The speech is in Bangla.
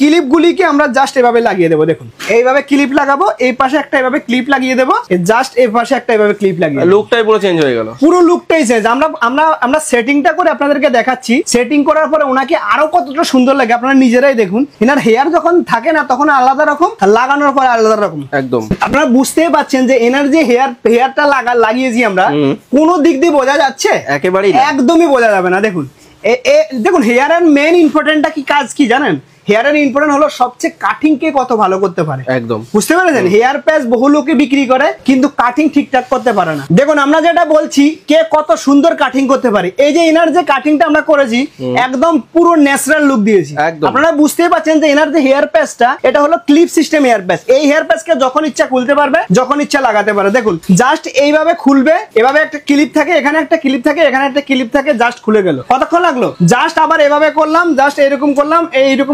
ক্লিপগুলিকে আমরা জাস্ট এভাবে লাগিয়ে দেবো। দেখুন এইভাবে ক্লিপ লাগাবো, এই পাশে একটা এভাবে ক্লিপ লাগিয়ে দেবো, জাস্ট এই পাশে একটা এভাবে ক্লিপ লাগিয়ে, লুকটাই পুরো চেঞ্জ হয়ে গেল, পুরো লুকটাই চেঞ্জ। আমরা সেটিংটা করে আপনাদেরকে দেখাচ্ছি। সেটিং করার পরে ওনাকে আরো কতটা সুন্দর লাগে আপনারা নিজেরাই দেখুন। এনার হেয়ার যখন থাকে না তখন আলাদা রকম, লাগানোর পরে আলাদা রকম। একদম আপনারা বুঝতেই পাচ্ছেন যে এনার যে হেয়ারটা লাগিয়েছি আমরা, কোনো দিক দিয়ে বোঝা যাচ্ছে? একেবারেই একদমই বোঝা যাবে না। দেখুন দেখুন হেয়ারের মেইন ইম্পর্টেন্টটা কি, কাজ কি জানেন? হেয়ারের ইম্পর্টেন্ট হলো সবচেয়ে কাটিং কে কত ভালো করতে পারে। একদম বুঝতে পেরেছেন? হেয়ার প্যাচ বহু লোকে বিক্রি করে কিন্তু কাটিং ঠিকঠাক করতে পারে না। দেখুন আমরা যেটা বলছি কে কত সুন্দর কাটিং করতে পারে। এই যে এনার যে কাটিংটা আমরা করেছি একদম পুরো ন্যাচারাল লুক দিয়েছি। আপনারা বুঝতেই পারছেন যে এনার যে হেয়ার প্যাচটা এটা হলো ক্লিপ সিস্টেম হেয়ার প্যাচ। এই হেয়ার প্যাচকে যখন ইচ্ছা খুলতে পারবে, যখন ইচ্ছা লাগাতে পারে। দেখুন জাস্ট এইভাবে খুলবে, এভাবে একটা ক্লিপ থাকে, এখানে একটা ক্লিপ থাকে, এখানে একটা ক্লিপ থাকে, জাস্ট খুলে গেল। কতক্ষণ লাগলো? জাস্ট আবার এভাবে করলাম, জাস্ট এরকম করলাম, এইরকম